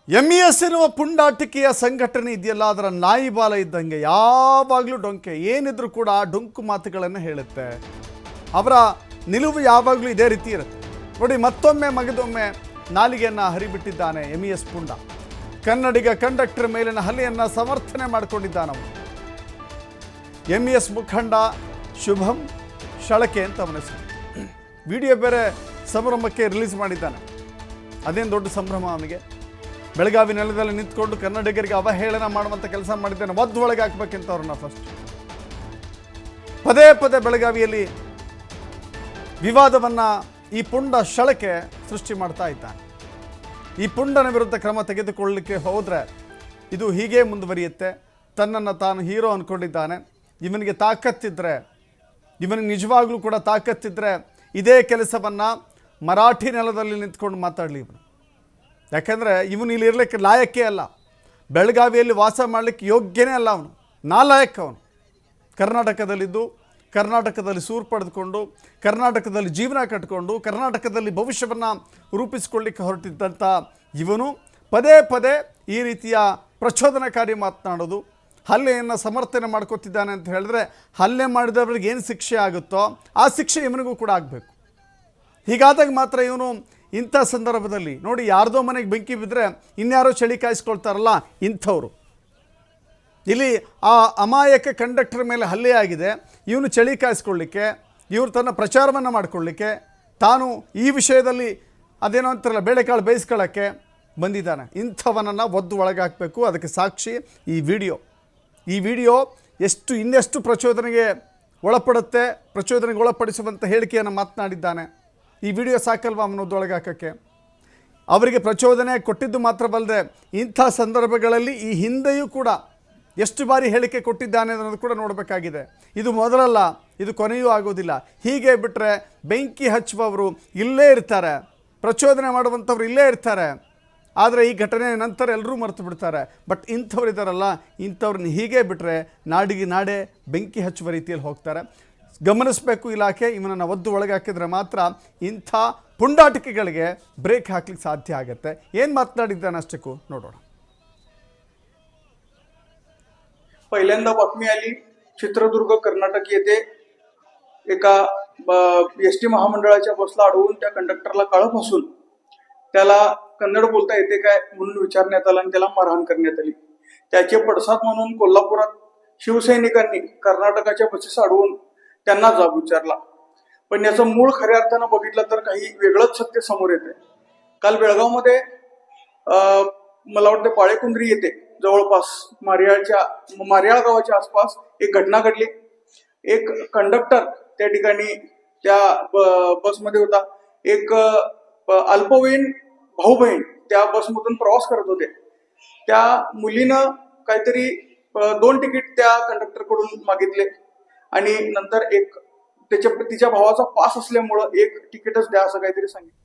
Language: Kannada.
MES ಎನ್ನುವ ಪುಂಡಾಟಿಕೆಯ ಸಂಘಟನೆ ಇದೆಯಲ್ಲ, ಅದರ ನಾಯಿ ಬಾಲ ಇದ್ದಂಗೆ ಯಾವಾಗಲೂ ಡೊಂಕೆ, ಏನಿದ್ರು ಕೂಡ ಡೊಂಕು ಮಾತುಗಳನ್ನು ಹೇಳುತ್ತೆ. ಅವರ ನಿಲುವು ಯಾವಾಗಲೂ ಇದೇ ರೀತಿ ಇರುತ್ತೆ. ನೋಡಿ, ಮತ್ತೊಮ್ಮೆ ಮಗದೊಮ್ಮೆ ನಾಲಿಗೆಯನ್ನು ಹರಿಬಿಟ್ಟಿದ್ದಾನೆ MES ಪುಂಡ. ಕನ್ನಡಿಗ ಕಂಡಕ್ಟರ್ ಮೇಲಿನ ಹಲ್ಲೆಯನ್ನು ಸಮರ್ಥನೆ ಮಾಡಿಕೊಂಡಿದ್ದಾನವನು. MES ಮುಖಂಡ ಶುಭಂ ಶಳಕೆ ಅಂತ ಅವನ ಹೆಸರು. ವಿಡಿಯೋ ಬೇರೆ ಸಂಭ್ರಮಕ್ಕೆ ರಿಲೀಸ್ ಮಾಡಿದ್ದಾನೆ. ಅದೇನು ದೊಡ್ಡ ಸಂಭ್ರಮ ಅವನಿಗೆ. ಬೆಳಗಾವಿ ನೆಲದಲ್ಲಿ ನಿಂತ್ಕೊಂಡು ಕನ್ನಡಿಗರಿಗೆ ಅವಹೇಳನ ಮಾಡುವಂಥ ಕೆಲಸ ಮಾಡಿದ್ದಾನೆ. ಒದ್ದು ಒಳಗೆ ಹಾಕ್ಬೇಕಂತ ಅವ್ರನ್ನ ಫಸ್ಟ್ ಪದೇ ಪದೇ ಬೆಳಗಾವಿಯಲ್ಲಿ ವಿವಾದವನ್ನು ಈ ಪುಂಡ ಶಳಕೆ ಸೃಷ್ಟಿ ಮಾಡ್ತಾ ಇದ್ದಾನೆ. ಈ ಪುಂಡನ ವಿರುದ್ಧ ಕ್ರಮ ತೆಗೆದುಕೊಳ್ಳಲಿಕ್ಕೆ ಹೋದರೆ ಇದು ಹೀಗೆ ಮುಂದುವರಿಯುತ್ತೆ. ತನ್ನನ್ನು ತಾನು ಹೀರೋ ಅಂದ್ಕೊಂಡಿದ್ದಾನೆ. ಇವನಿಗೆ ತಾಕತ್ತಿದ್ರೆ, ಇವನಿಗೆ ನಿಜವಾಗ್ಲೂ ಕೂಡ ತಾಕತ್ತಿದ್ರೆ ಇದೇ ಕೆಲಸವನ್ನು ಮರಾಠಿ ನೆಲದಲ್ಲಿ ನಿಂತ್ಕೊಂಡು ಮಾತಾಡಲಿ ಇವನು. ಯಾಕೆಂದರೆ ಇವನು ಇಲ್ಲಿ ಇರಲಿಕ್ಕೆ ಲಾಯಕ್ಕೇ ಅಲ್ಲ, ಬೆಳಗಾವಿಯಲ್ಲಿ ವಾಸ ಮಾಡಲಿಕ್ಕೆ ಯೋಗ್ಯನೇ ಅಲ್ಲ. ಅವನು ನಾಲಾಯಕ್. ಅವನು ಕರ್ನಾಟಕದಲ್ಲಿದ್ದು ಕರ್ನಾಟಕದಲ್ಲಿ ಸೂರು ಪಡೆದುಕೊಂಡು ಕರ್ನಾಟಕದಲ್ಲಿ ಜೀವನ ಕಟ್ಟಿಕೊಂಡು ಕರ್ನಾಟಕದಲ್ಲಿ ಭವಿಷ್ಯವನ್ನು ರೂಪಿಸಿಕೊಳ್ಳಿಕ್ಕೆ ಹೊರಟಿದ್ದಂಥ ಇವನು ಪದೇ ಪದೇ ಈ ರೀತಿಯ ಪ್ರಚೋದನಕಾರಿ ಮಾತನಾಡೋದು, ಹಲ್ಲೆಯನ್ನು ಸಮರ್ಥನೆ ಮಾಡ್ಕೊತಿದ್ದಾನೆ ಅಂತ ಹೇಳಿದ್ರೆ ಹಲ್ಲೆ ಮಾಡಿದವರಿಗೆ ಏನು ಶಿಕ್ಷೆ ಆಗುತ್ತೋ ಆ ಶಿಕ್ಷೆ ಇವನಿಗೂ ಕೂಡ ಆಗಬೇಕು. ಹೀಗಾದಾಗ ಮಾತ್ರ ಇವನು ಇಂಥ ಸಂದರ್ಭದಲ್ಲಿ ನೋಡಿ, ಯಾರ್ದೋ ಮನೆಗೆ ಬೆಂಕಿ ಬಿದ್ದರೆ ಇನ್ಯಾರೋ ಚಳಿ ಕಾಯಿಸ್ಕೊಳ್ತಾರಲ್ಲ ಇಂಥವ್ರು. ಇಲ್ಲಿ ಆ ಅಮಾಯಕ ಕಂಡಕ್ಟರ್ ಮೇಲೆ ಹಲ್ಲೆ ಆಗಿದೆ, ಇವನು ಚಳಿ ಕಾಯಿಸ್ಕೊಳ್ಳಿಕ್ಕೆ, ಇವರು ತನ್ನ ಪ್ರಚಾರವನ್ನು ಮಾಡಿಕೊಳ್ಳಿಕ್ಕೆ, ತಾನು ಈ ವಿಷಯದಲ್ಲಿ ಅದೇನೋ ಅಂತಾರಲ್ಲ ಬೇಳೆಕಾಳು ಬೇಯಿಸ್ಕೊಳ್ಳೋಕ್ಕೆ ಬಂದಿದ್ದಾನೆ. ಇಂಥವನನ್ನು ಒದ್ದು ಒಳಗೆ ಹಾಕಬೇಕು. ಅದಕ್ಕೆ ಸಾಕ್ಷಿ ಈ ವಿಡಿಯೋ ಇನ್ನೆಷ್ಟು ಪ್ರಚೋದನೆಗೆ ಒಳಪಡಿಸುವಂಥ ಹೇಳಿಕೆಯನ್ನು ಮಾತನಾಡಿದ್ದಾನೆ. ಈ ವಿಡಿಯೋ ಸಾಕಲ್ವ ಅವನೊಳಗೆ ಹಾಕೋಕ್ಕೆ. ಅವರಿಗೆ ಪ್ರಚೋದನೆ ಕೊಟ್ಟಿದ್ದು ಮಾತ್ರ ಬಲ್ಲದೆ ಇಂಥ ಸಂದರ್ಭಗಳಲ್ಲಿ ಈ ಹಿಂದೆಯೂ ಕೂಡ ಎಷ್ಟು ಬಾರಿ ಹೇಳಿಕೆ ಕೊಟ್ಟಿದ್ದಾನೆ ಅನ್ನೋದು ಕೂಡ ನೋಡಬೇಕಾಗಿದೆ. ಇದು ಮೊದಲಲ್ಲ, ಇದು ಕೊನೆಯೂ ಆಗೋದಿಲ್ಲ. ಹೀಗೆ ಬಿಟ್ಟರೆ ಬೆಂಕಿ ಹಚ್ಚುವವರು ಇಲ್ಲೇ ಇರ್ತಾರೆ, ಪ್ರಚೋದನೆ ಮಾಡುವಂಥವ್ರು ಇಲ್ಲೇ ಇರ್ತಾರೆ. ಆದರೆ ಈ ಘಟನೆ ನಂತರ ಎಲ್ಲರೂ ಮರೆತು ಬಿಡ್ತಾರೆ. ಬಟ್ ಇಂಥವ್ರು ಇದ್ದಾರಲ್ಲ, ಇಂಥವ್ರನ್ನ ಹೀಗೆ ಬಿಟ್ಟರೆ ನಾಡಿಗೆ ನಾಡೇ ಬೆಂಕಿ ಹಚ್ಚುವ ರೀತಿಯಲ್ಲಿ ಹೋಗ್ತಾರೆ. ಗಮನಿಸಬೇಕು ಇಲಾಖೆ. ಇವನನ್ನು ಒದ್ದು ಒಳಗೆ ಹಾಕಿದರೆ ಮಾತ್ರ ಇಂಥ ಪುಂಡಾಟಿಕೆಗಳಿಗೆ ಬ್ರೇಕ್ ಹಾಕ್ಲಿಕ್ಕೆ ಸಾಧ್ಯ ಆಗುತ್ತೆ. ಏನು मातनाडिದ್ದಾನೆ ಅಷ್ಟಕ್ಕೂ ನೋಡೋಣ. पहिल्यांदा बातमी आली, चित्रदुर्ग कर्नाटक येथे एका ST महामंडळाच्या बसला अडवून त्या कंडक्टरला कळप असून त्याला कन्नड बोलता येते काय म्हणून विचारण्यात आलं आणि त्याला मारहाण करण्यात आली. त्याचे पडसाद म्हणून कोल्हापुरात शिवसैनिकांनी कर्नाटकाच्या बसेस अडवून त्यांना जाब विचारला. पण याचं मूळ खऱ्या अर्थानं बघितलं तर काही वेगळंच सत्य समोर येते. काल बेळगावमध्ये मला वाटतं बाळेकुंद्री येथे जवळपास मारियाळ गावाच्या आसपास एक घटना घडली. एक कंडक्टर त्या ठिकाणी त्या बसमध्ये होता. एक अल्पवयीन भाऊ बहीण त्या बसमधून प्रवास करत होते. त्या मुलीनं काहीतरी 2 तिकीट त्या कंडक्टरकडून मागितले आणि नंतर तिच्या भावाचा पास असल्यामुळं एक तिकीटच द्या असं काहीतरी सांगितलं.